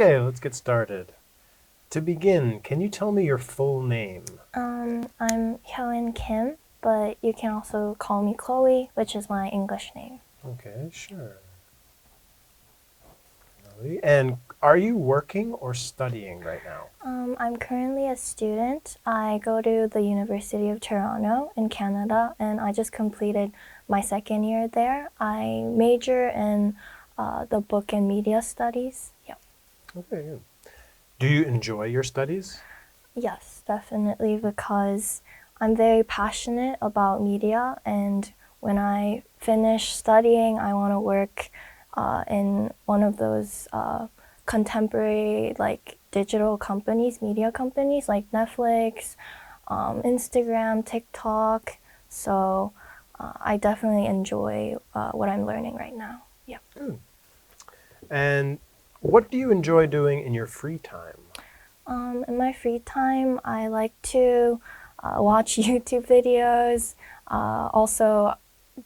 Okay, let's get started. To begin, can you tell me your full name? I'm Hyun Kim, but you can also call me Chloe, which is my English name. Okay, sure. And are you working or studying right now? I'm currently a student. I go to the University of Toronto in Canada, and I just completed my second year there. I major in the book and media studies. Yeah. Okay, good. Do you enjoy your studies? Yes, definitely, because I'm very passionate about media, and when I finish studying, I want to work in one of those contemporary, like digital companies, media companies like Netflix, Instagram, TikTok. So I definitely enjoy what I'm learning right now. Yeah. Good. And what do you enjoy doing in your free time? In my free time, I like to watch YouTube videos. Also,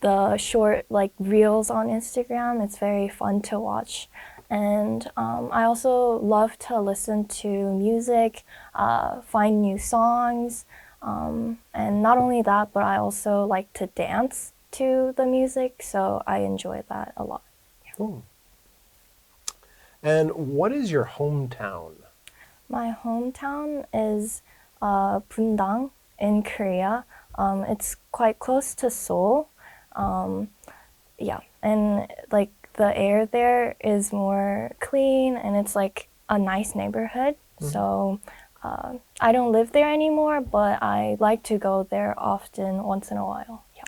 the short like reels on Instagram. It's very fun to watch. And I also love to listen to music, find new songs. And not only that, but I also like to dance to the music. So I enjoy that a lot. Cool. And what is your hometown? My hometown is Bundang in Korea. It's quite close to Seoul. Um, yeah, and like the air there is more clean and it's like a nice neighborhood. So I don't live there anymore, but I like to go there often, once in a while. Yeah.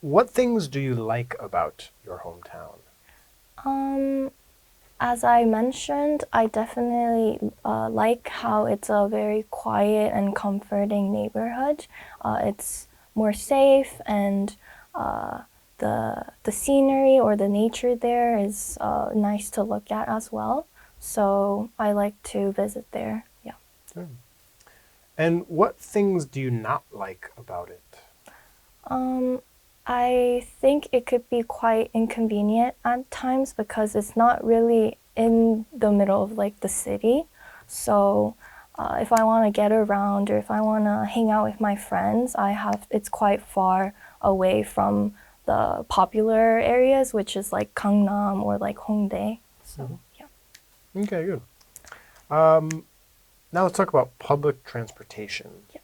What things do you like about your hometown? Um, As I mentioned, I definitely like how it's a very quiet and comforting neighborhood. It's more safe, and the scenery or the nature there is nice to look at as well. So I like to visit there. Yeah. Sure. And what things do you not like about it? Um, I think it could be quite inconvenient at times because it's not really in the middle of like the city. So if I want to get around or if I want to hang out with my friends, it's quite far away from the popular areas, which is like Gangnam or like Hongdae. So yeah. Okay, good. Now let's talk about public transportation. Yeah.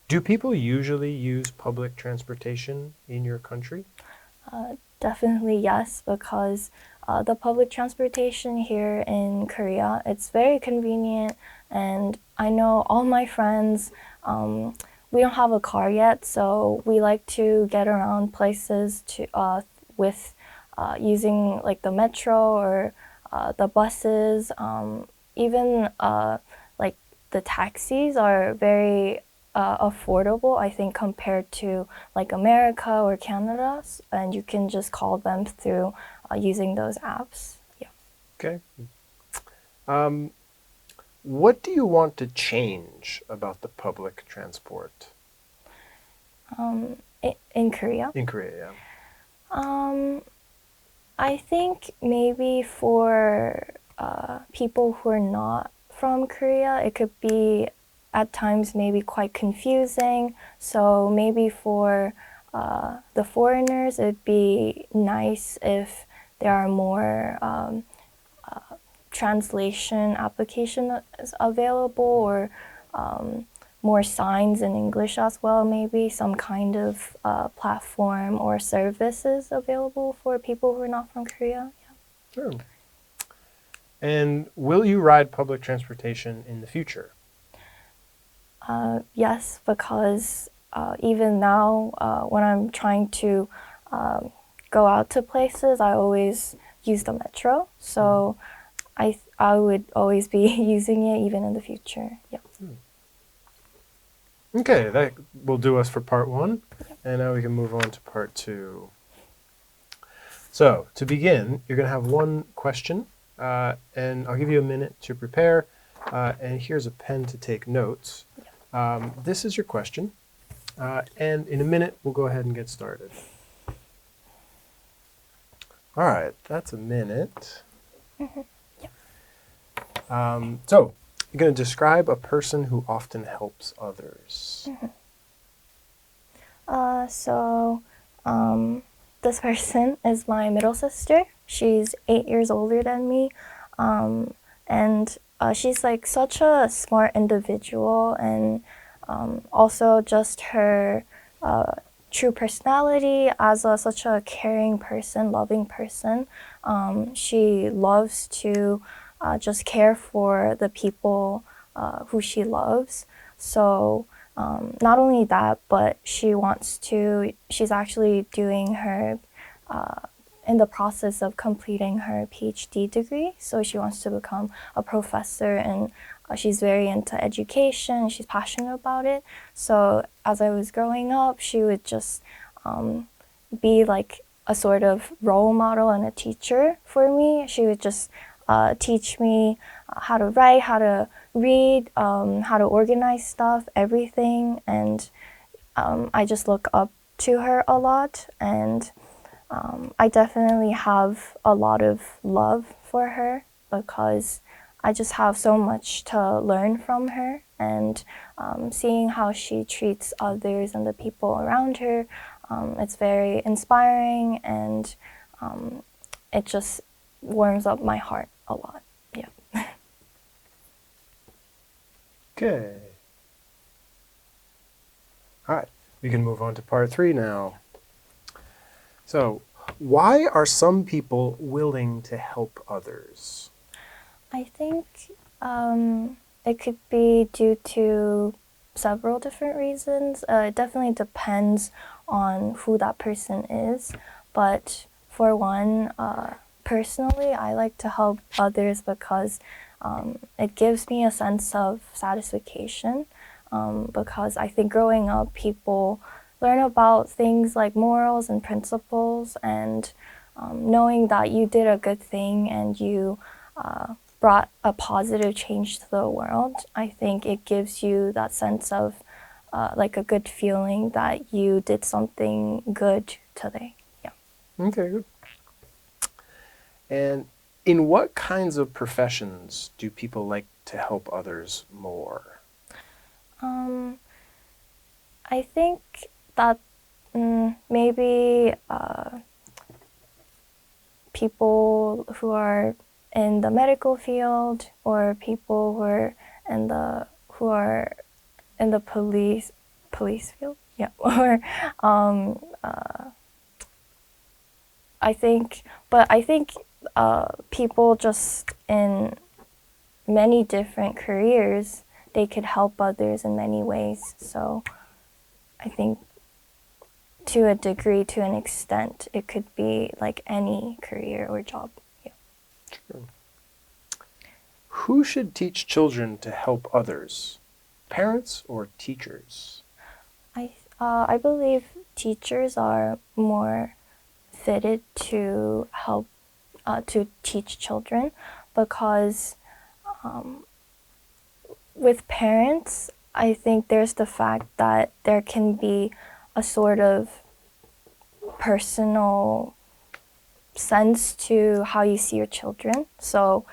Do people usually use public transportation in your country? Definitely yes, because the public transportation here in Korea, it's very convenient, and I know all my friends, we don't have a car yet, so we like to get around places with using like the metro or the buses. Even like the taxis are very affordable, I think, compared to like America or Canada, and you can just call them through using those apps. Yeah. Okay. Um, what do you want to change about the public transport In Korea, in Korea? Yeah. um, I think maybe for people who are not from Korea, it could be at times maybe quite confusing. So maybe for the foreigners, it'd be nice if there are more translation applications available, or more signs in English as well, maybe some kind of platform or services available for people who are not from Korea. Sure. And will you ride public transportation in the future? Yes, because even now, when I'm trying to go out to places, I always use the metro. So I would always be using it even in the future. Yeah. Okay, that will do us for part one. And now we can move on to part two. So, to begin, you're going to have one question, and I'll give you a minute to prepare. And here's a pen to take notes. This is your question, and in a minute, we'll go ahead and get started. All right, that's a minute. So, you're going to describe a person who often helps others. This person is my middle sister. She's 8 years older than me. And she's like such a smart individual, and also just her true personality as such a caring person, loving person. She loves to just care for the people who she loves. So not only that, but she's actually doing her, in the process of completing her PhD degree. So she wants to become a professor, and she's very into education. She's passionate about it. So as I was growing up, she would just be like a sort of role model and a teacher for me. She would just teach me how to write, how to read, how to organize stuff, everything. And I just look up to her a lot, and I definitely have a lot of love for her because I just have so much to learn from her, and seeing how she treats others and the people around her, it's very inspiring, and it just warms up my heart a lot. Yeah. Okay. All right, we can move on to part 3 now. So, why are some people willing to help others? I think it could be due to several different reasons. It definitely depends on who that person is. But for one, personally, I like to help others because it gives me a sense of satisfaction. Because I think growing up, people learn about things like morals and principles, and knowing that you did a good thing and you brought a positive change to the world, I think it gives you that sense of like a good feeling that you did something good today. Yeah. Okay, good. And in what kinds of professions do people like to help others more? I think that maybe people who are in the medical field, or people who are in the police field, yeah, or I think people just in many different careers, they could help others in many ways. So I think to a degree, to an extent, it could be like any career or job. Yeah. Sure. Who should teach children to help others? Parents or teachers? I believe teachers are more fitted to help to teach children, because with parents, I think there's the fact that there can be a sort of personal sense to how you see your children. So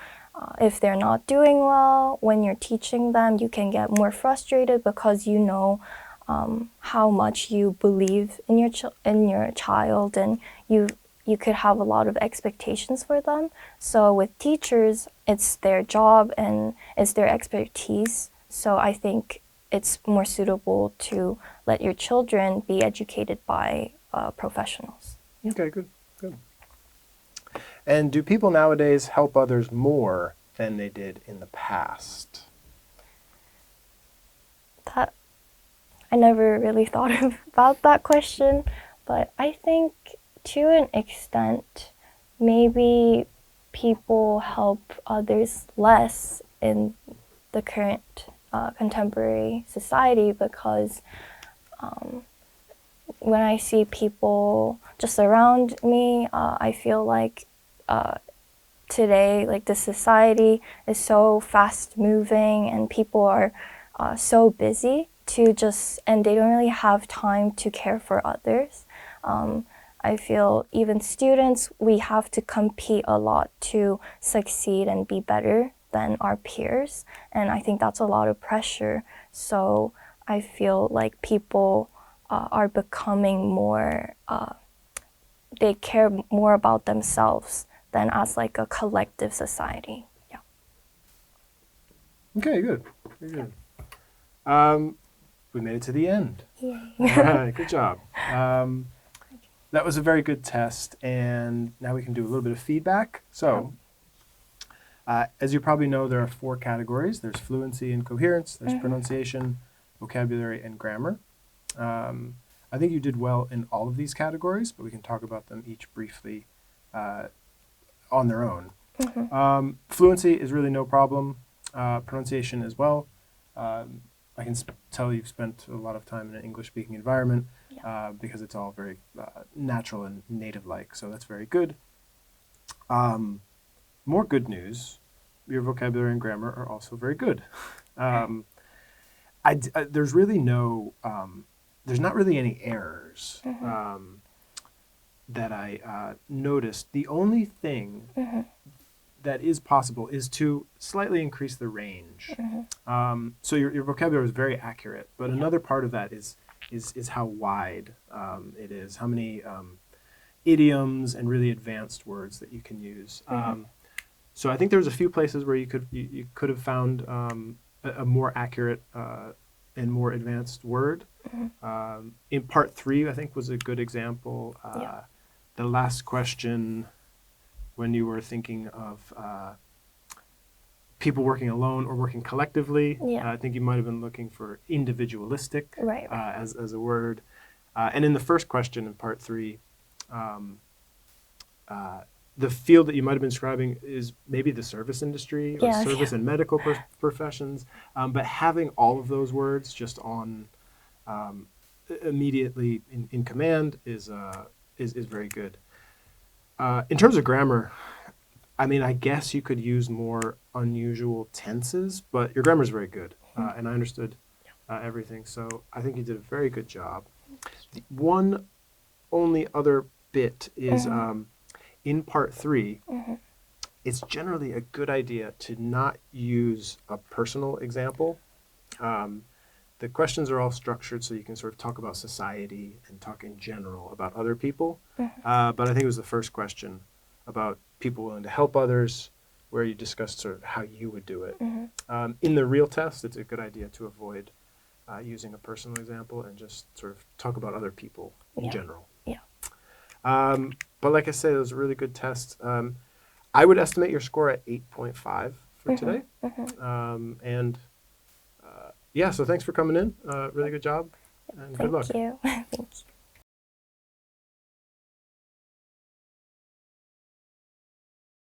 if they're not doing well, when you're teaching them, you can get more frustrated because you know how much you believe in your child, and you could have a lot of expectations for them. So with teachers, it's their job and it's their expertise. So I think it's more suitable to let your children be educated by professionals. Okay, good, good. And do people nowadays help others more than they did in the past? That I never really thought about that question, but I think to an extent, maybe people help others less in the current contemporary society, because when I see people just around me, I feel like today, like the society is so fast moving, and people are so busy and they don't really have time to care for others. I feel even students, we have to compete a lot to succeed and be better than our peers. And I think that's a lot of pressure. So I feel like people are becoming more, they care more about themselves than as like a collective society. Yeah. Okay, good. Very good. We made it to the end. Yay. All right, good job. That was a very good test, and now we can do a little bit of feedback. So, as you probably know, there are 4 categories. There's fluency and coherence, there's pronunciation, vocabulary, and grammar. I think you did well in all of these categories, but we can talk about them each briefly on their own. Fluency is really no problem. Pronunciation as well. I can tell you've spent a lot of time in an English-speaking environment because it's all very natural and native-like, so that's very good. More good news, your vocabulary and grammar are also very good. There's really no, there's not really any errors that I noticed. The only thing that is possible is to slightly increase the range. So your vocabulary is very accurate, but another part of that is how wide it is, how many idioms and really advanced words that you can use. So I think there's a few places where you could have found a more accurate and more advanced word. In part 3, I think was a good example. The last question, when you were thinking of people working alone or working collectively, I think you might have been looking for individualistic as a word. And in the first question in part 3, the field that you might have been describing is maybe the service industry or service and medical professions, but having all of those words just on immediately in command is very good. In terms of grammar, I mean, I guess you could use more unusual tenses, but your grammar is very good, and I understood everything, so I think you did a very good job. The one only other bit is in part 3, it's generally a good idea to not use a personal example. The questions are all structured so you can sort of talk about society and talk in general about other people. But I think it was the first question about people willing to help others, where you discussed sort of how you would do it. In the real test, it's a good idea to avoid using a personal example and just sort of talk about other people in general. But like I said, it was a really good test. I would estimate your score at 8.5 for today. And yeah, so thanks for coming in. Really good job, and good luck. Thank you. Thank you.